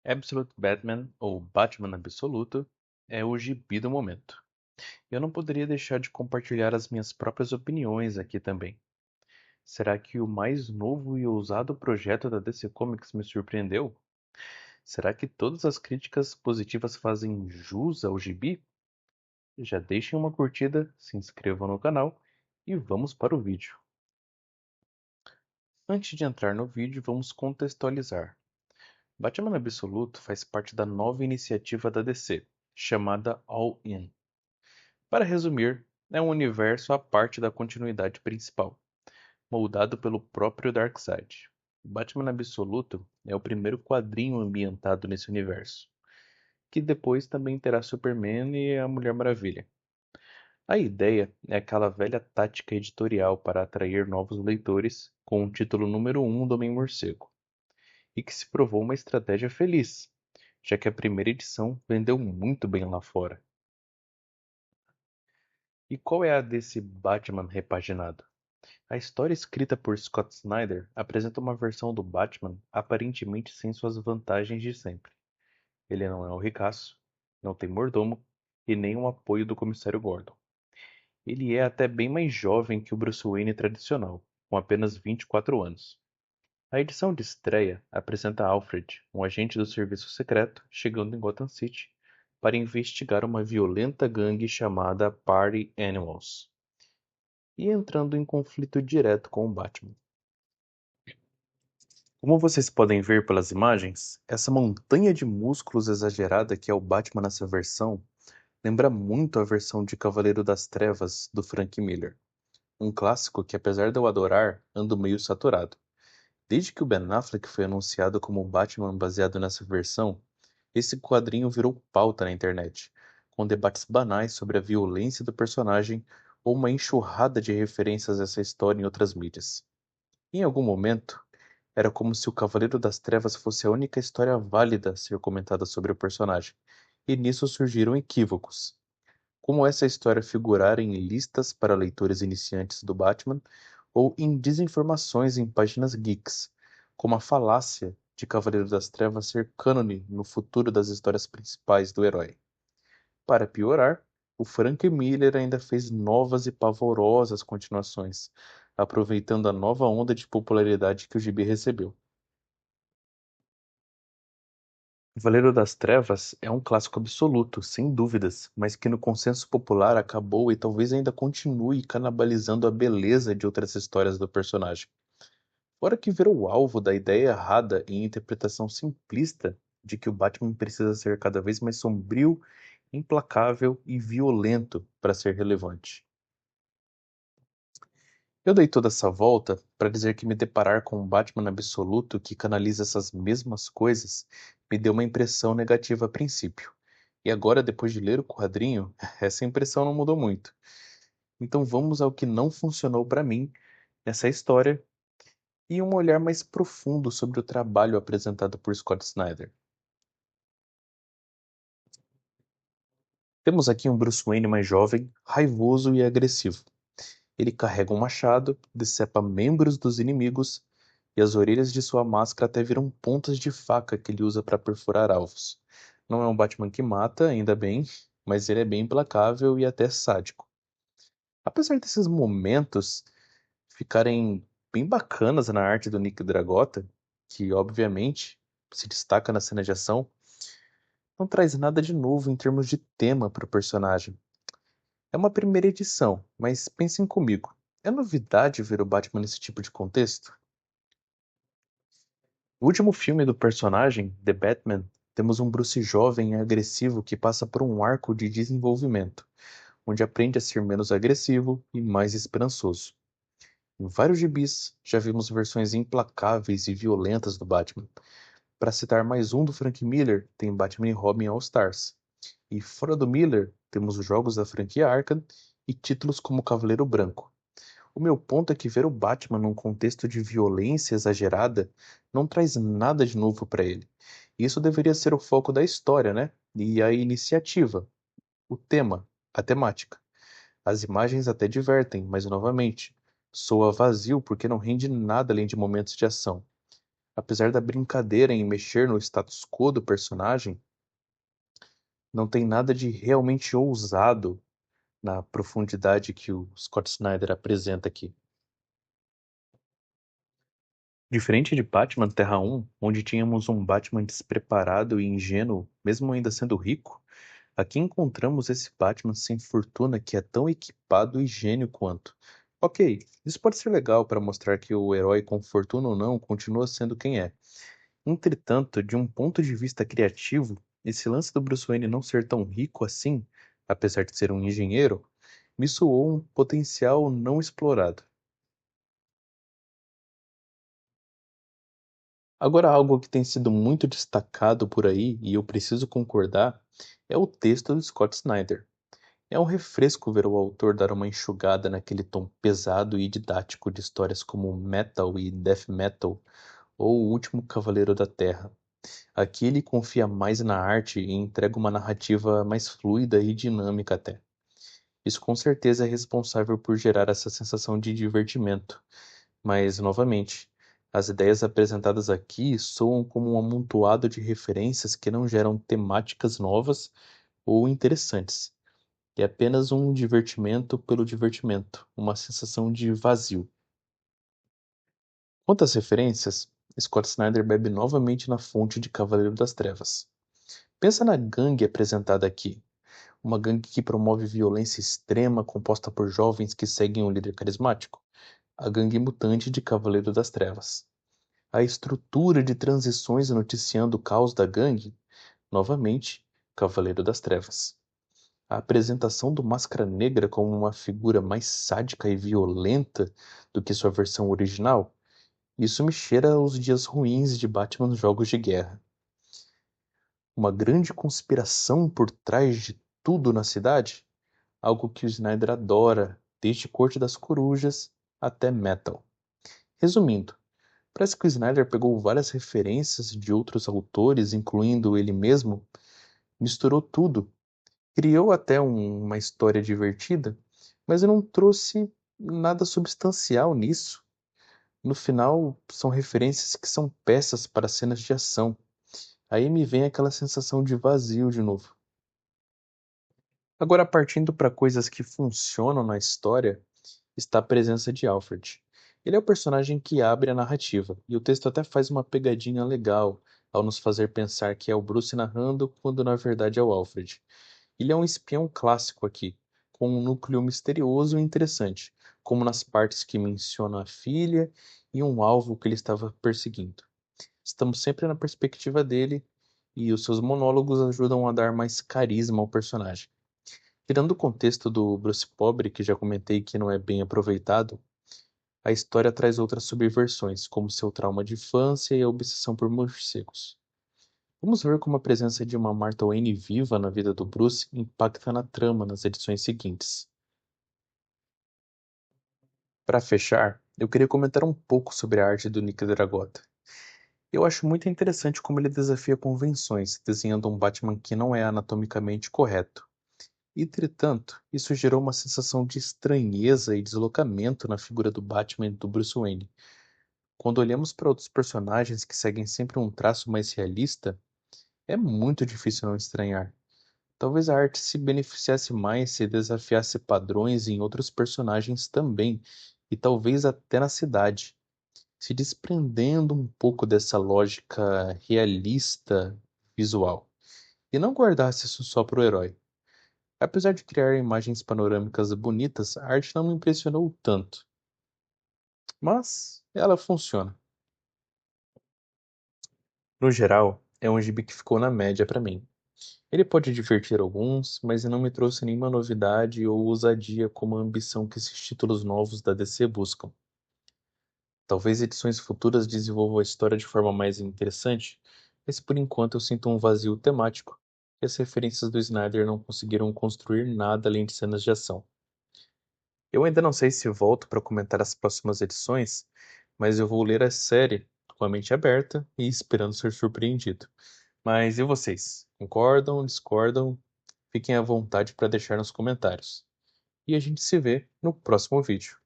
Absolute Batman, ou Batman Absoluto, é o gibi do momento. Eu não poderia deixar de compartilhar as minhas próprias opiniões aqui também. Será que o mais novo e ousado projeto da DC Comics me surpreendeu? Será que todas as críticas positivas fazem jus ao gibi? Já deixem uma curtida, se inscrevam no canal e vamos para o vídeo. Antes de entrar no vídeo, vamos contextualizar. Batman Absoluto faz parte da nova iniciativa da DC, chamada All In. Para resumir, é um universo à parte da continuidade principal, moldado pelo próprio Darkseid. Batman Absoluto é o primeiro quadrinho ambientado nesse universo, que depois também terá Superman e a Mulher Maravilha. A ideia é aquela velha tática editorial para atrair novos leitores com o título número 1 do Homem-Morcego, e que se provou uma estratégia feliz, já que a primeira edição vendeu muito bem lá fora. E qual é a desse Batman repaginado? A história escrita por Scott Snyder apresenta uma versão do Batman aparentemente sem suas vantagens de sempre. Ele não é um ricaço, não tem mordomo e nem o apoio do comissário Gordon. Ele é até bem mais jovem que o Bruce Wayne tradicional, com apenas 24 anos. A edição de estreia apresenta Alfred, um agente do serviço secreto, chegando em Gotham City para investigar uma violenta gangue chamada Party Animals e entrando em conflito direto com o Batman. Como vocês podem ver pelas imagens, essa montanha de músculos exagerada que é o Batman nessa versão lembra muito a versão de Cavaleiro das Trevas do Frank Miller, um clássico que, apesar de eu adorar, ando meio saturado. Desde que o Ben Affleck foi anunciado como o Batman baseado nessa versão, esse quadrinho virou pauta na internet, com debates banais sobre a violência do personagem ou uma enxurrada de referências a essa história em outras mídias. Em algum momento, era como se o Cavaleiro das Trevas fosse a única história válida a ser comentada sobre o personagem, e nisso surgiram equívocos, como essa história figurar em listas para leitores iniciantes do Batman ou em desinformações em páginas geeks, como a falácia de Cavaleiro das Trevas ser cânone no futuro das histórias principais do herói. Para piorar, o Frank Miller ainda fez novas e pavorosas continuações, aproveitando a nova onda de popularidade que o gibi recebeu. Cavaleiro das Trevas é um clássico absoluto, sem dúvidas, mas que no consenso popular acabou e talvez ainda continue canibalizando a beleza de outras histórias do personagem. Fora que virou alvo da ideia errada e interpretação simplista de que o Batman precisa ser cada vez mais sombrio, implacável e violento para ser relevante. Eu dei toda essa volta para dizer que me deparar com um Batman absoluto que canaliza essas mesmas coisas me deu uma impressão negativa a princípio. E agora, depois de ler o quadrinho, essa impressão não mudou muito. Então vamos ao que não funcionou para mim nessa história e um olhar mais profundo sobre o trabalho apresentado por Scott Snyder. Temos aqui um Bruce Wayne mais jovem, raivoso e agressivo. Ele carrega um machado, decepa membros dos inimigos e as orelhas de sua máscara até viram pontas de faca que ele usa para perfurar alvos. Não é um Batman que mata, ainda bem, mas ele é bem implacável e até sádico. Apesar desses momentos ficarem bem bacanas na arte do Nick Dragotta, que obviamente se destaca na cena de ação, não traz nada de novo em termos de tema para o personagem. É uma primeira edição, mas pensem comigo. É novidade ver o Batman nesse tipo de contexto? No último filme do personagem, The Batman, temos um Bruce jovem e agressivo que passa por um arco de desenvolvimento, onde aprende a ser menos agressivo e mais esperançoso. Em vários gibis, já vimos versões implacáveis e violentas do Batman. Para citar mais um do Frank Miller, tem Batman e Robin All Stars. E fora do Miller, temos os jogos da franquia Arkham e títulos como Cavaleiro Branco. O meu ponto é que ver o Batman num contexto de violência exagerada não traz nada de novo para ele. Isso deveria ser o foco da história, né? E a iniciativa, o tema, a temática. As imagens até divertem, mas novamente, soa vazio porque não rende nada além de momentos de ação. Apesar da brincadeira em mexer no status quo do personagem, não tem nada de realmente ousado na profundidade que o Scott Snyder apresenta aqui. Diferente de Batman Terra 1, onde tínhamos um Batman despreparado e ingênuo, mesmo ainda sendo rico, aqui encontramos esse Batman sem fortuna que é tão equipado e gênio quanto. Ok, isso pode ser legal para mostrar que o herói, com fortuna ou não, continua sendo quem é. Entretanto, de um ponto de vista criativo, esse lance do Bruce Wayne não ser tão rico assim, apesar de ser um engenheiro, me soou um potencial não explorado. Agora, algo que tem sido muito destacado por aí, e eu preciso concordar, é o texto do Scott Snyder. É um refresco ver o autor dar uma enxugada naquele tom pesado e didático de histórias como Metal e Death Metal, ou O Último Cavaleiro da Terra. Aqui ele confia mais na arte e entrega uma narrativa mais fluida e dinâmica até. Isso com certeza é responsável por gerar essa sensação de divertimento. Mas, novamente, as ideias apresentadas aqui soam como um amontoado de referências que não geram temáticas novas ou interessantes. É apenas um divertimento pelo divertimento, uma sensação de vazio. Quanto às referências, Scott Snyder bebe novamente na fonte de Cavaleiro das Trevas. Pensa na gangue apresentada aqui, uma gangue que promove violência extrema composta por jovens que seguem um líder carismático, a gangue mutante de Cavaleiro das Trevas. A estrutura de transições noticiando o caos da gangue, novamente, Cavaleiro das Trevas. A apresentação do Máscara Negra como uma figura mais sádica e violenta do que sua versão original, isso me cheira aos dias ruins de Batman nos Jogos de Guerra. Uma grande conspiração por trás de tudo na cidade, algo que o Snyder adora, desde Corte das Corujas até Metal. Resumindo, parece que o Snyder pegou várias referências de outros autores, incluindo ele mesmo, misturou tudo, criou até uma história divertida, mas não trouxe nada substancial nisso. No final, são referências que são peças para cenas de ação. Aí me vem aquela sensação de vazio de novo. Agora, partindo para coisas que funcionam na história, está a presença de Alfred. Ele é o personagem que abre a narrativa, e o texto até faz uma pegadinha legal ao nos fazer pensar que é o Bruce narrando, quando na verdade é o Alfred. Ele é um espião clássico aqui, com um núcleo misterioso e interessante, como nas partes que menciona a filha e um alvo que ele estava perseguindo. Estamos sempre na perspectiva dele, e os seus monólogos ajudam a dar mais carisma ao personagem. Tirando o contexto do Bruce pobre, que já comentei que não é bem aproveitado, a história traz outras subversões, como seu trauma de infância e a obsessão por morcegos. Vamos ver como a presença de uma Martha Wayne viva na vida do Bruce impacta na trama nas edições seguintes. Para fechar, eu queria comentar um pouco sobre a arte do Nick Dragotta. Eu acho muito interessante como ele desafia convenções, desenhando um Batman que não é anatomicamente correto. Entretanto, isso gerou uma sensação de estranheza e deslocamento na figura do Batman e do Bruce Wayne. Quando olhamos para outros personagens que seguem sempre um traço mais realista, é muito difícil não estranhar. Talvez a arte se beneficiasse mais se desafiasse padrões em outros personagens também, e talvez até na cidade, se desprendendo um pouco dessa lógica realista visual, e não guardasse isso só para o herói. Apesar de criar imagens panorâmicas bonitas, a arte não me impressionou tanto, mas ela funciona. No geral, é um gibi que ficou na média para mim. Ele pode divertir alguns, mas não me trouxe nenhuma novidade ou ousadia como a ambição que esses títulos novos da DC buscam. Talvez edições futuras desenvolvam a história de forma mais interessante, mas por enquanto eu sinto um vazio temático e as referências do Snyder não conseguiram construir nada além de cenas de ação. Eu ainda não sei se volto para comentar as próximas edições, mas eu vou ler a série com a mente aberta e esperando ser surpreendido. Mas e vocês? Concordam, discordam? Fiquem à vontade para deixar nos comentários. E a gente se vê no próximo vídeo.